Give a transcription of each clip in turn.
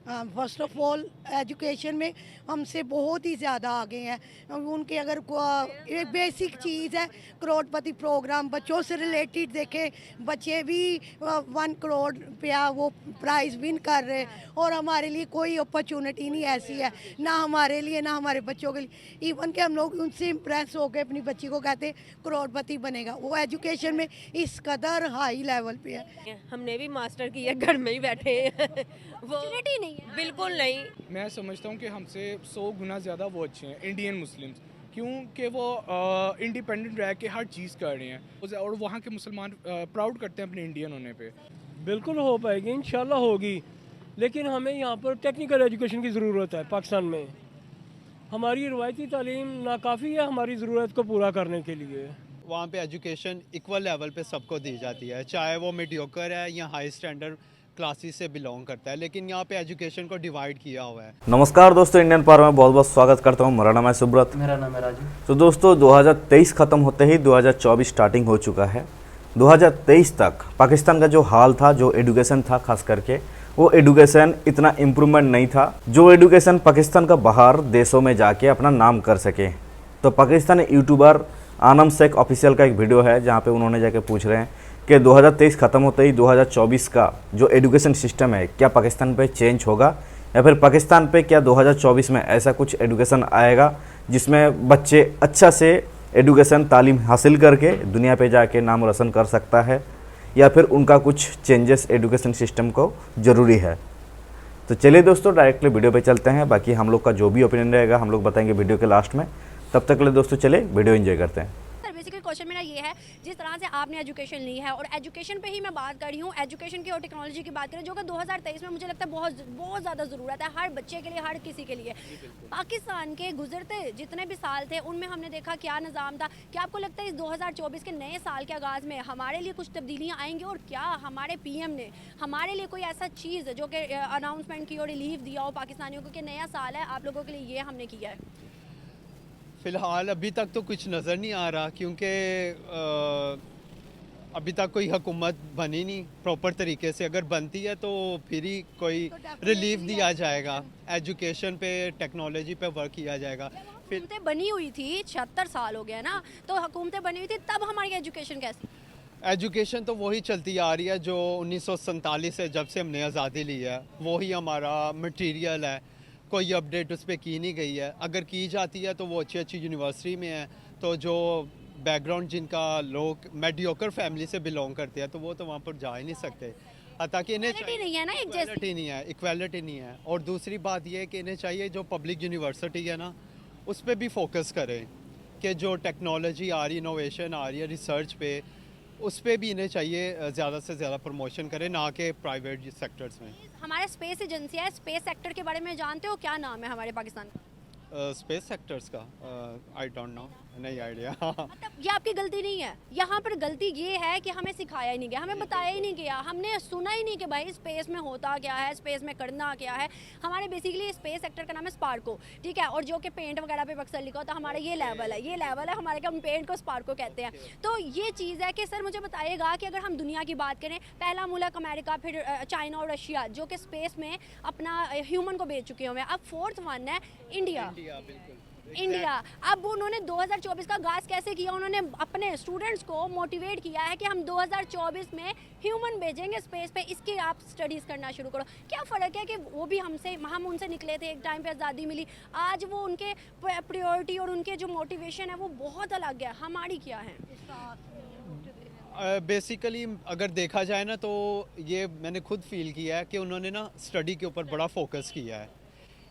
First of all education में हमसे बहुत ही ज़्यादा आगे हैं। उनके अगर एक बेसिक चीज़ है करोड़पति प्रोग्राम, बच्चों से रिलेटेड देखें, बच्चे भी 1 करोड़ रुपया वो प्राइज़ विन कर रहे हैं और हमारे लिए कोई अपॉर्चुनिटी नहीं ऐसी है, ना हमारे लिए ना हमारे बच्चों के लिए। इवन के हम लोग उनसे इम्प्रेस होकर अपनी बच्ची को कहते करोड़पति बनेगा। वो एजुकेशन में इस कदर हाई लेवल पे है। हमने भी मास्टर किया, घर में ही बैठे हैं। वो अपॉर्चुनिटी नहीं है। बिल्कुल नहीं। मैं समझता हूँ कि हमसे 100 गुना ज़्यादा वो अच्छे हैं इंडियन मुस्लिम्स, क्योंकि वो इंडिपेंडेंट रह के हर चीज़ कर रहे हैं और वहाँ के मुसलमान प्राउड करते हैं अपने इंडियन होने पे। बिल्कुल हो पाएगी, इंशाल्लाह होगी, लेकिन हमें यहाँ पर टेक्निकल एजुकेशन की ज़रूरत है। पाकिस्तान में हमारी रवायती तालीम नाकाफ़ी है हमारी ज़रूरत को पूरा करने के लिए। वहाँ पे एजुकेशन इक्वल लेवल पे सबको दी जाती है, चाहे वो मीडियोकर है या हाई स्टैंडर्ड क्लासेस से बिलोंग करता है, लेकिन यहाँ पे एजुकेशन को डिवाइड किया हुआ है। नमस्कार दोस्तों, इंडियन पावर में बहुत बहुत स्वागत करता हूँ। मेरा नाम है सुब्रत। मेरा नाम है राजू। तो दोस्तों 2023 ख़त्म होते ही 2024 स्टार्टिंग हो चुका है। 2023 तक पाकिस्तान का जो हाल था, जो एजुकेशन था, खास करके वो एजुकेशन इतना इम्प्रूवमेंट नहीं था जो एजुकेशन पाकिस्तान का बाहर देशों में जाके अपना नाम कर सके। तो पाकिस्तानी यूट्यूबर आनम शेख ऑफिशियल का एक वीडियो है जहाँ पे उन्होंने जाके पूछ रहे हैं कि 2023 ख़त्म होते ही 2024 का जो एजुकेशन सिस्टम है क्या पाकिस्तान पे चेंज होगा, या फिर पाकिस्तान पे क्या 2024 में ऐसा कुछ एजुकेशन आएगा जिसमें बच्चे अच्छा से एजुकेशन तालीम हासिल करके दुनिया पे जाके नाम रोशन कर सकता है, या फिर उनका कुछ चेंजेस एजुकेशन सिस्टम को ज़रूरी है। तो चलिए दोस्तों डायरेक्टली वीडियो पे चलते हैं। बाकी हम लोग का जो भी ओपिनियन रहेगा हम लोग बताएंगे वीडियो के लास्ट में। तब तक के लिए दोस्तों चले वीडियो एंजॉय करते हैं। बेसिकली क्वेश्चन मेरा ये है, जिस तरह से आपने एजुकेशन ली है और एजुकेशन पे ही मैं बात कर रही हूँ, एजुकेशन की और टेक्नोलॉजी की बात करें, जो कि 2023 में मुझे लगता है बहुत बहुत ज़्यादा ज़रूरत है हर बच्चे के लिए, हर किसी के लिए। पाकिस्तान के गुजरते जितने भी साल थे उनमें हमने देखा क्या निज़ाम था। क्या आपको लगता है इस 2024 के नए साल के आगाज़ में हमारे लिए कुछ तब्दीलियाँ आएंगी, और क्या हमारे PM ने हमारे लिए कोई ऐसा चीज़ जो कि अनाउंसमेंट की और रिलीफ दिया हो पाकिस्तानियों को कि नया साल है, आप लोगों के लिए ये हमने किया है? फ़िलहाल अभी तक तो कुछ नज़र नहीं आ रहा, क्योंकि अभी तक कोई हुकूमत बनी नहीं प्रॉपर तरीके से। अगर बनती है तो फिर ही कोई रिलीफ दिया जाएगा, एजुकेशन पे टेक्नोलॉजी पे वर्क किया जाएगा। फिर हुकूमतें बनी हुई थी, 76 साल हो गया ना, तो हुकूमतें बनी हुई थी, तब हमारी एजुकेशन कैसी? एजुकेशन तो वही चलती आ रही है जो 1947 से, जब से हमने आज़ादी ली है, वही हमारा मटेरियल है। कोई अपडेट उस पर की नहीं गई है। अगर की जाती है तो वो अच्छी अच्छी यूनिवर्सिटी में है, तो जो बैकग्राउंड जिनका लोग मेडियोकर फैमिली से बिलोंग करते हैं तो वो तो वहाँ पर जा ही नहीं सकते। ताकि इन्हें नहीं है ना, एक जैसी इक्वालिटी नहीं है, इक्वालिटी नहीं है। और दूसरी बात ये है कि इन्हें चाहिए जो पब्लिक यूनिवर्सिटी है ना, उस पर भी फोकस करें कि जो टेक्नोलॉजी आ रही, इनोवेशन आ रही है रिसर्च पे, उस पर भी इन्हें चाहिए ज़्यादा से ज़्यादा प्रमोशन करें, ना कि प्राइवेट सेक्टर्स में। हमारा स्पेस एजेंसी है, स्पेस सेक्टर के बारे में जानते हो, क्या नाम है हमारे पाकिस्तान का? स्पेस सेक्टर्स का आई डोंट नो, नहीं आइडिया। मतलब ये आपकी गलती नहीं है, यहाँ पर गलती ये है कि हमें सिखाया ही नहीं गया, हमें बताया ही नहीं गया, हमने सुना ही नहीं कि भाई स्पेस में होता क्या है, स्पेस में करना क्या है। हमारे बेसिकली स्पेस सेक्टर का नाम है स्पार्को, ठीक है, और जो कि पेंट वगैरह पे अक्सर लिखा होता है हमारा ये लेवल है, ये लेवल है हमारे का, हम पेंट को स्पार्को कहते हैं। तो ये चीज़ है कि सर मुझे बताइएगा कि अगर हम दुनिया की बात करें, पहला मुल्क अमेरिका, फिर चाइना और रशिया जो कि स्पेस में अपना ह्यूमन को भेज चुके हुए हैं, अब 4th वन है इंडिया। इंडिया अब उन्होंने 2024 का आगाज़ कैसे किया? उन्होंने अपने स्टूडेंट्स को मोटिवेट किया है कि हम 2024 में ह्यूमन भेजेंगे स्पेस पे, इसकी आप स्टडीज़ करना शुरू करो। क्या फ़र्क है कि वो भी हम उनसे निकले थे, एक टाइम पे आज़ादी मिली, आज वो उनके प्रायोरिटी और उनके जो मोटिवेशन है वो बहुत अलग है, हमारी क्या है? बेसिकली अगर देखा जाए ना तो ये मैंने खुद फील किया है कि उन्होंने ना स्टडी के ऊपर बड़ा फोकस किया है।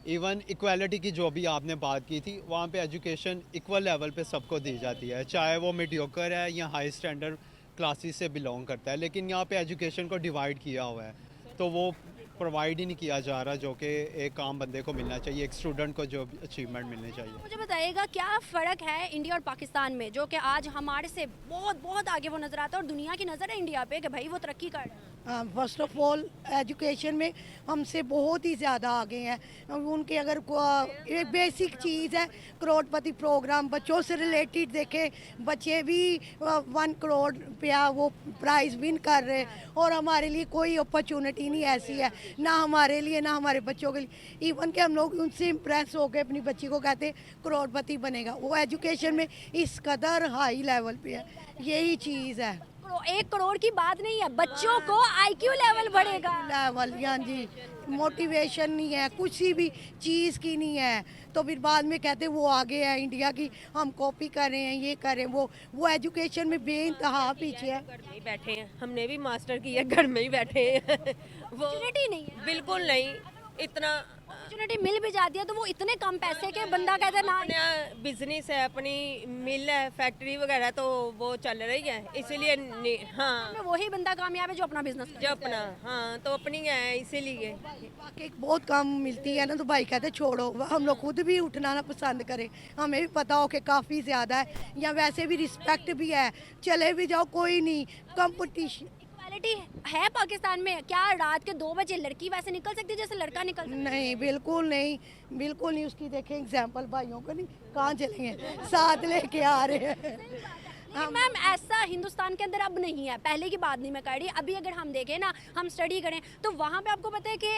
इवन इक्वालिटी की जो भी आपने बात की थी, वहाँ पे एजुकेशन इक्वल लेवल पे सबको दी जाती है, चाहे वो मीडियोकर है या हाई स्टैंडर्ड क्लासेस से बिलोंग करता है। लेकिन यहाँ पे एजुकेशन को डिवाइड किया हुआ है, तो वो प्रोवाइड ही नहीं किया जा रहा जो कि एक आम बंदे को मिलना चाहिए, एक स्टूडेंट को जो अचीवमेंट मिलनी चाहिए। मुझे बताइएगा क्या फ़र्क है इंडिया और पाकिस्तान में, जो कि आज हमारे से बहुत बहुत आगे वो नज़र आता है और दुनिया की नज़र है इंडिया पे कि भाई वो तरक्की कर रहा है? फर्स्ट ऑफ ऑल एजुकेशन में हमसे बहुत ही ज़्यादा आगे हैं। उनके अगर एक बेसिक चीज़ है करोड़पति प्रोग्राम, बच्चों से रिलेटेड देखें, बच्चे भी 1 करोड़ रुपया वो प्राइज़ विन कर रहे हैं और हमारे लिए कोई अपॉर्चुनिटी नहीं ऐसी है, ना हमारे लिए ना हमारे बच्चों के लिए। इवन के हम लोग उनसे इम्प्रेस होकर अपनी बच्ची को कहते करोड़पति बनेगा। वो एजुकेशन में इस कदर हाई लेवल पे है, यही चीज़ है। 1 करोड़ की बात नहीं है, बच्चों को IQ लेवल बढ़ेगा। लेवल हाँ जी, मोटिवेशन नहीं है, कुछ भी चीज़ की नहीं है, तो फिर बाद में कहते वो आगे है इंडिया की, हम कॉपी कर रहे हैं, ये कर रहे हैं। वो एजुकेशन में बेइंतहा पीछे है। घर में ही बैठे हैं, हमने भी मास्टर किया, घर में ही बैठे हैं। वो अपॉर्चुनिटी नहीं है, बिल्कुल नहीं, इतना अपॉर्चुनिटी मिल भी जाती है तो वो इतने कम पैसे के बंदा कहता है ना। अपना बिजनेस है, अपनी मिल है, फैक्ट्री वगैरह तो वो चल रही है, इसीलिए हाँ में वही बंदा कामयाब है जो अपना बिजनेस जो अपना हाँ तो अपनी है इसीलिए। बाकी बहुत कम मिलती है ना, तो भाई कहते छोड़ो, हम लोग खुद भी उठना ना पसंद करें, हमें भी पता हो कि काफ़ी ज़्यादा है, या वैसे भी रिस्पेक्ट भी है, चले भी जाओ कोई नहीं, कंपटीशन। इक्वालिटी है पाकिस्तान में। क्या रात के 2 बजे लड़की वैसे निकल सकती है जैसे लड़का निकल सकता है? नहीं, बिल्कुल नहीं, बिल्कुल नहीं। उसकी देखें एग्जाम्पल भाइयों को, नहीं कहाँ चले हैं, साथ लेके आ रहे हैं। लेकिन मैम ऐसा हिंदुस्तान के अंदर अब नहीं है, पहले की बात नहीं मैं कह रही। अभी अगर हम देखें ना, हम स्टडी करें तो वहाँ पे आपको पता है कि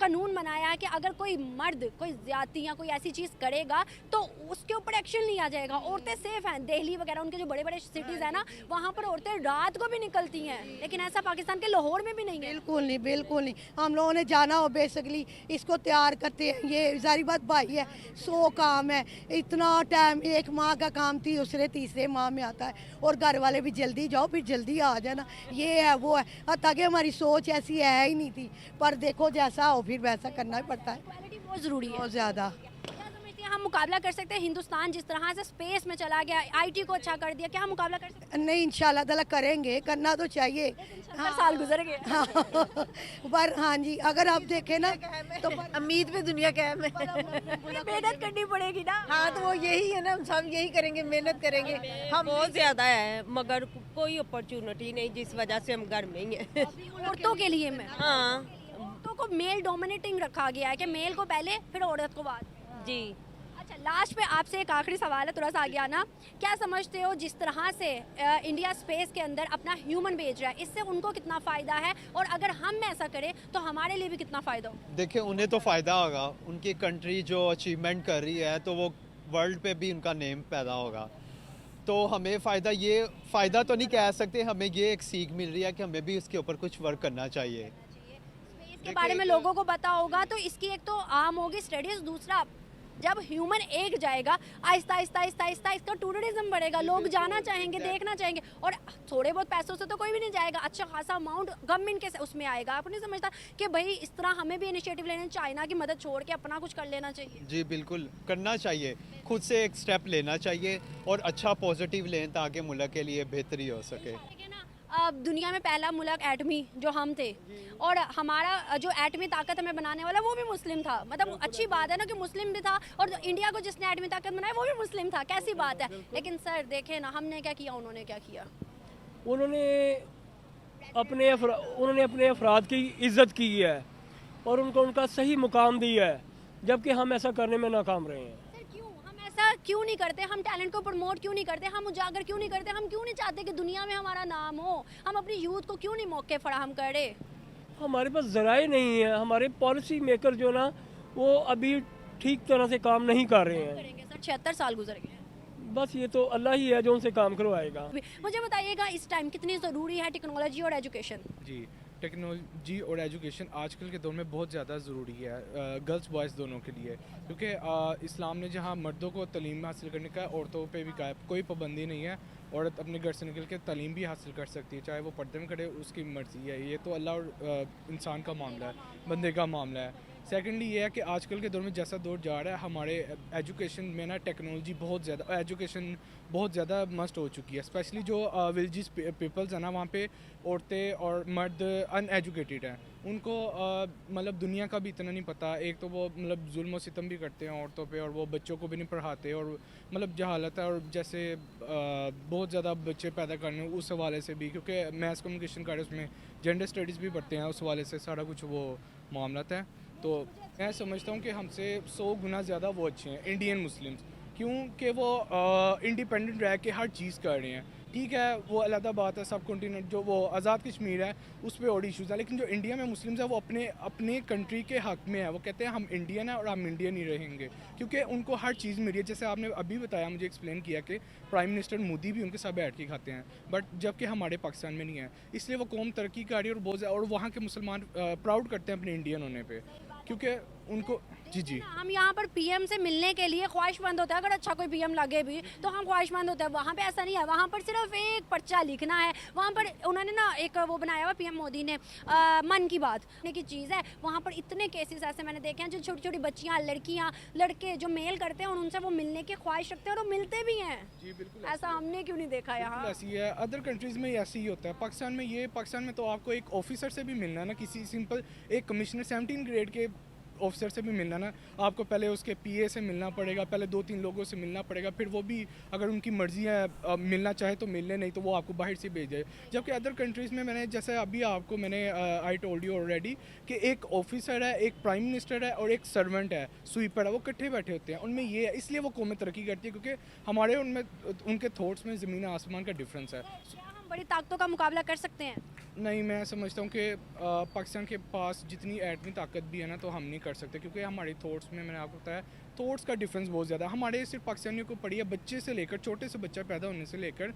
कानून बनाया है कि अगर कोई मर्द कोई ज्यादती या कोई ऐसी चीज़ करेगा तो उसके ऊपर एक्शन लिया जाएगा। औरतें सेफ हैं, दिल्ली वगैरह उनके जो बड़े बड़े सिटीज़ हैं ना, वहाँ पर औरतें रात को भी निकलती हैं, लेकिन ऐसा पाकिस्तान के लाहौर में भी नहीं है। बिल्कुल नहीं, बिल्कुल नहीं। हम लोगों ने जाना हो बेसिकली, इसको तैयार करते हैं, ये सारी बात भाई है, 100 काम है, इतना टाइम 1 माह का काम थी दूसरे तीसरे माह में आता है, और घर वाले भी जल्दी जाओ फिर जल्दी आ जाना, ये है वो है। ताकि हमारी सोच ऐसी है ही नहीं थी, पर देखो जैसा हो फिर वैसा करना ही पड़ता है, इक्वालिटी बहुत ज़रूरी है। बहुत ज़्यादा। क्या समझती हैं हम मुकाबला कर सकते हैं? हिंदुस्तान जिस तरह से स्पेस में चला गया, IT को अच्छा कर दिया, क्या हम मुकाबला कर सकते नहीं, इंशाल्लाह ताला करेंगे, करना तो चाहिए। हैं? 70 साल गुजर गए। हाँ, पर हाँ जी, अगर आप देखें ना तो उम्मीद पे दुनिया कायम है। मेहनत करनी पड़ेगी ना। हाँ तो वो यही है ना, हम सब यही करेंगे, मेहनत करेंगे। हम बहुत ज़्यादा है मगर कोई अपॉर्चुनिटी नहीं, जिस वजह से हम घर में ही हैं। औरतों के लिए मैं हाँ औरतों को मेल डोमिनेटिंग रखा गया है कि मेल को पहले फिर औरत को बाद। जी। अच्छा, लास्ट पे आपसे एक आखिरी सवाल है, थोड़ा सा आगे आना। क्या समझते हो जिस तरह से इंडिया स्पेस के अंदर अपना ह्यूमन भेज रहा है, इससे उनको कितना फ़ायदा है, और अगर हम ऐसा करें तो हमारे लिए भी कितना फ़ायदा हो? देखिए उन्हें तो फ़ायदा होगा, उनकी कंट्री जो अचीवमेंट कर रही है तो वो वर्ल्ड पे भी उनका नेम पैदा होगा। तो हमें फ़ायदा, ये फ़ायदा तो नहीं कह सकते, हमें ये एक सीख मिल रही है कि हमें भी इसके ऊपर कुछ वर्क करना चाहिए। स्पेस के बारे में लोगों को पता होगा तो इसकी एक तो आम होगी स्टडीज़, दूसरा जब ह्यूमन एक जाएगा आहिस्ता आहिस्ता आहिस्ता आहिस्ता इसका टूरिज्म बढ़ेगा, लोग जाना चाहेंगे, देखना चाहेंगे, और थोड़े बहुत पैसों से तो कोई भी नहीं जाएगा, अच्छा खासा अमाउंट गवर्नमेंट के उसमें आएगा। आपको नहीं समझता कि भाई इस तरह हमें भी इनिशिएटिव लेना, चाइना की मदद छोड़ के अपना कुछ कर लेना चाहिए? जी बिल्कुल करना चाहिए, खुद से एक स्टेप लेना चाहिए और अच्छा पॉजिटिव लें ताकि मुल्क के लिए बेहतरी हो सके। देखिए ना, अब दुनिया में पहला मुल्क एटमी जो हम थे, और हमारा जो एटमी ताकत हमें बनाने वाला वो भी मुस्लिम था। मतलब अच्छी बात है ना कि मुस्लिम भी था, और इंडिया को जिसने एटमी ताकत बनाया वो भी मुस्लिम था, कैसी बात है। लेकिन सर देखे ना हमने क्या किया, उन्होंने क्या किया। उन्होंने अपने अफराद की इज्जत की है और उनको उनका सही मुकाम दिया है, जबकि हम ऐसा करने में नाकाम रहे हैं। सर क्यों हम ऐसा क्यों नहीं करते? हम टैलेंट को प्रमोट क्यों नहीं करते? हम उजागर क्यों नहीं करते? हम क्यों नहीं चाहते कि दुनिया में हमारा नाम हो? हम अपनी यूथ को क्यों नहीं मौके फराहम करे? हमारे पास ज़राए नहीं है, हमारे पॉलिसी मेकर जो ना वो अभी ठीक तरह से काम नहीं कर रहे हैं। करेंगे सर, 76 साल गुजर गए। बस ये तो अल्लाह ही है जो उनसे काम करवाएगा। मुझे बताइएगा इस टाइम कितनी ज़रूरी है टेक्नोलॉजी और एजुकेशन? जी, टेक्नोलॉजी और एजुकेशन आजकल के दौर में बहुत ज़्यादा ज़रूरी है, गर्ल्स बॉयज़ दोनों के लिए, क्योंकि इस्लाम ने जहाँ मर्दों को तालीम हासिल करने का, औरतों पे भी कहा, कोई पाबंदी नहीं है। औरत अपने घर से निकल के तालीम भी हासिल कर सकती है, चाहे वो पर्दे में करे, उसकी मर्ज़ी है। ये तो अल्लाह और इंसान का मामला है, बंदे का मामला है। सेकेंडली ये है कि आजकल के दौर में जैसा दौर जा रहा है, हमारे एजुकेशन में ना टेक्नोलॉजी बहुत ज़्यादा, एजुकेशन बहुत ज़्यादा मस्ट हो चुकी है। स्पेशली जो विलेजेस पीपल्स हैं ना, वहाँ पे औरतें और मर्द अनएजुकेटेड हैं, उनको मतलब दुनिया का भी इतना नहीं पता। एक तो वो मतलब जुल्म और सितम भी करते हैं औरतों पे, और वो बच्चों को भी नहीं पढ़ाते, और मतलब जहालत है। और जैसे बहुत ज़्यादा बच्चे पैदा करने उस हवाले से भी, क्योंकि मैथ कम्युनिकेशन का उसमें जेंडर स्टडीज़ भी पढ़ते हैं, उस हवाले से सारा कुछ वो मामला है। तो मैं समझता हूँ कि हमसे 100 गुना ज़्यादा वो अच्छे हैं इंडियन मुस्लिम्स, क्योंकि वो इंडिपेंडेंट रह के हर चीज़ कर रहे हैं। ठीक है, वो अलग बात है, सब कॉन्टिनेंट जो वो आज़ाद कश्मीर है उस पर और इशूज़ हैं, लेकिन जो इंडिया में मुस्लिम्स है वो अपने कंट्री के हक़ में है। वो कहते हैं हम इंडियन हैं और हम इंडियन ही रहेंगे, क्योंकि उनको हर चीज़ मिल रही है। जैसे आपने अभी बताया, मुझे एक्सप्लेन किया कि प्राइम मिनिस्टर मोदी भी उनके साथ बैठ के खाते हैं, बट जबकि हमारे पाकिस्तान में नहीं है। इसलिए वो कौम तरक्की कर रही है, और बहुत और वहाँ के मुसलमान प्राउड करते हैं अपने इंडियन होने पर, क्योंकि उनको जी हम यहाँ पर पीएम से मिलने के लिए ख्वाहिशमंद होता है। अगर अच्छा कोई पीएम लगे भी तो हम ख्वाहिशमंद होते हैं। वहाँ पे ऐसा नहीं है, वहाँ पर सिर्फ एक पर्चा लिखना है। वहाँ पर उन्होंने ना एक वो बनाया हुआ पीएम मोदी ने, मन की बात की चीज़ है। वहाँ पर इतने केसेस ऐसे मैंने देखे हैं, जो छोटी छोटी बच्चियाँ, लड़कियाँ, लड़के जो मेल करते हैं और उनसे वो मिलने की ख्वाहिश रखते हैं और वो मिलते भी हैं। जी बिल्कुल, ऐसा हमने क्यों नहीं देखा यहाँ? ऐसी है, अदर कंट्रीज़ में ऐसे ही होता है। पाकिस्तान में तो आपको एक ऑफिसर से भी मिलना है ना, किसी सिंपल एक कमिश्नर 17 ग्रेड के ऑफिसर से भी मिलना ना, आपको पहले उसके पीए से मिलना पड़ेगा, पहले 2-3 लोगों से मिलना पड़ेगा, फिर वो भी अगर उनकी मर्ज़ी है मिलना चाहे तो मिलने, नहीं तो वो आपको बाहर से भेजे। जबकि अदर कंट्रीज़ में मैंने जैसे अभी आपको मैंने आई टोल्ड यू ऑलरेडी कि एक ऑफिसर है, एक प्राइम मिनिस्टर है और एक सर्वेंट है, स्वीपर है, वो इकट्ठे बैठे होते हैं। उनमें ये है, इसलिए वो कौमें तरक्की करती है, क्योंकि हमारे उनमें उनके थॉट्स में ज़मीन आसमान का डिफरेंस है। बड़ी ताकतों का मुकाबला कर सकते हैं? नहीं, मैं समझता हूँ कि पाकिस्तान के पास जितनी एटमी ताकत भी है ना, तो हम नहीं कर सकते, क्योंकि हमारे थॉट्स में, मैंने आपको बताया, थॉट्स का डिफरेंस बहुत ज़्यादा है। हमारे सिर्फ पाकिस्तानियों को पड़ी है, बच्चे से लेकर, छोटे से बच्चा पैदा होने से लेकर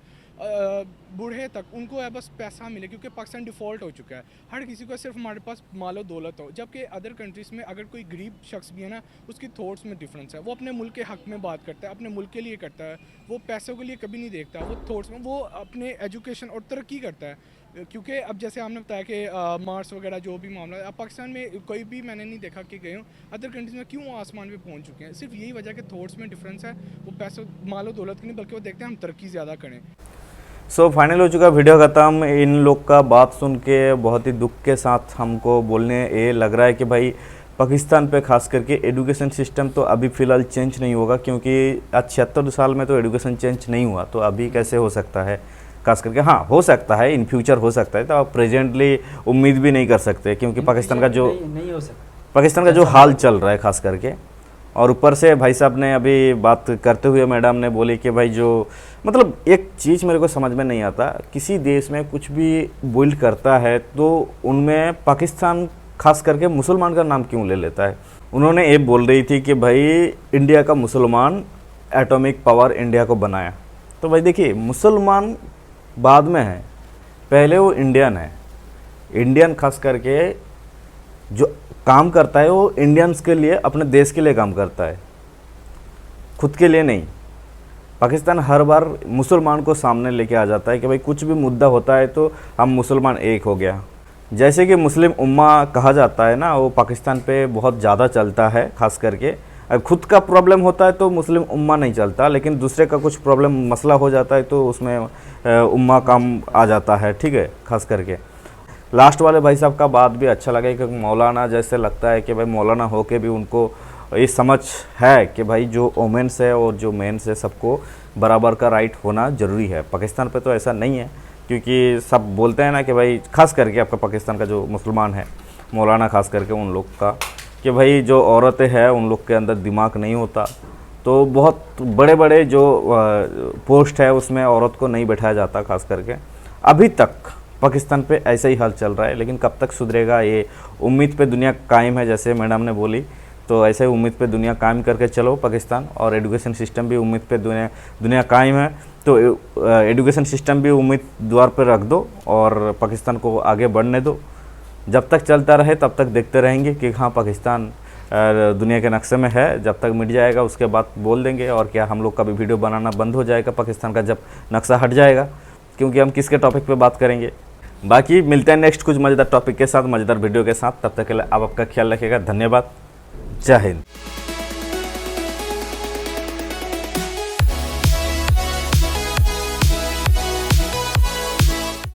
बूढ़े तक, उनको है बस पैसा मिले, क्योंकि पाकिस्तान डिफ़ॉल्ट हो चुका है। हर किसी को सिर्फ हमारे पास मालो दौलत हो। जबकि अदर कंट्रीज़ में अगर कोई गरीब शख्स भी है ना, उसकी थॉट्स में डिफरेंस है। वो अपने मुल्क के हक़ में बात करता है, अपने मुल्क के लिए करता है, वो पैसों के लिए कभी नहीं देखता। वो थॉट्स में वो अपने एजुकेशन और तरक्की करता है। क्योंकि अब जैसे आपने बताया कि मार्स वगैरह जो भी मामला है, अब पाकिस्तान में कोई भी मैंने नहीं देखा कि गए हूँ। अदर कंट्रीज़ में क्यों आसमान पे पहुँच चुके हैं, सिर्फ यही वजह कि थॉट्स में डिफरेंस है। वो पैसों मालो दौलत की नहीं, बल्कि वो देखते हैं हम तरक्की ज़्यादा करें। सो फाइनल हो चुका वीडियो ख़त्म। इन लोग का बात सुन के बहुत ही दुख के साथ हमको बोलने ये लग रहा है कि भाई पाकिस्तान पे खास करके एजुकेशन सिस्टम तो अभी फ़िलहाल चेंज नहीं होगा, क्योंकि आज 76 साल में तो एजुकेशन चेंज नहीं हुआ, तो अभी कैसे हो सकता है? खास करके हाँ, हो सकता है, इन फ्यूचर हो सकता है, तो आप प्रेजेंटली उम्मीद भी नहीं कर सकते, क्योंकि पाकिस्तान का जो नहीं हो सकता, पाकिस्तान का जो हाल चल रहा है खास करके। और ऊपर से भाई साहब ने अभी बात करते हुए मैडम ने बोली कि भाई जो मतलब एक चीज़ मेरे को समझ में नहीं आता, किसी देश में कुछ भी बिल्ड करता है तो उनमें पाकिस्तान खास करके मुसलमान का नाम क्यों ले लेता है? उन्होंने ये बोल रही थी कि भाई इंडिया का मुसलमान एटॉमिक पावर इंडिया को बनाया। तो भाई देखिए, मुसलमान बाद में है, पहले वो इंडियन है। इंडियन खास करके जो काम करता है वो इंडियंस के लिए, अपने देश के लिए काम करता है, खुद के लिए नहीं। पाकिस्तान हर बार मुसलमान को सामने लेके आ जाता है कि भाई कुछ भी मुद्दा होता है तो हम मुसलमान एक हो गया। जैसे कि मुस्लिम उम्मा कहा जाता है ना, वो पाकिस्तान पे बहुत ज़्यादा चलता है। खास करके खुद का प्रॉब्लम होता है तो मुस्लिम उम्मा नहीं चलता, लेकिन दूसरे का कुछ प्रॉब्लम मसला हो जाता है तो उसमें उम्मा काम आ जाता है। ठीक है, खास करके लास्ट वाले भाई साहब का बात भी अच्छा लगा, क्योंकि मौलाना जैसे लगता है कि भाई मौलाना होके भी उनको ये समझ है कि भाई जो वोमेंस है और जो मेंस है सबको बराबर का राइट होना ज़रूरी है। पाकिस्तान पे तो ऐसा नहीं है, क्योंकि सब बोलते हैं ना कि भाई खास करके आपका पाकिस्तान का जो मुसलमान है, मौलाना खास करके उन लोग का, कि भाई जो औरतें हैं उन लोग के अंदर दिमाग नहीं होता, तो बहुत बड़े बड़े जो पोस्ट है उसमें औरत को नहीं बैठाया जाता। खास करके अभी तक पाकिस्तान पे ऐसा ही हाल चल रहा है, लेकिन कब तक सुधरेगा ये उम्मीद पे दुनिया कायम है, जैसे मैडम ने बोली। तो ऐसे ही उम्मीद पे दुनिया कायम करके चलो पाकिस्तान, और एजुकेशन सिस्टम भी उम्मीद पे दुनिया कायम है, तो एजुकेशन सिस्टम भी उम्मीद द्वार पर रख दो और पाकिस्तान को आगे बढ़ने दो। जब तक चलता रहे तब तक देखते रहेंगे कि हाँ पाकिस्तान दुनिया के नक्शे में है। जब तक मिट जाएगा उसके बाद बोल देंगे, और क्या हम लोग का भी वीडियो बनाना बंद हो जाएगा पाकिस्तान का जब नक्शा हट जाएगा, क्योंकि हम किसके टॉपिक पे बात करेंगे। बाकी मिलते हैं नेक्स्ट कुछ मज़ेदार टॉपिक के साथ, मज़ेदार वीडियो के साथ। तब तक के लिए आप आपका ख्याल रखिएगा। धन्यवाद। जय हिंद।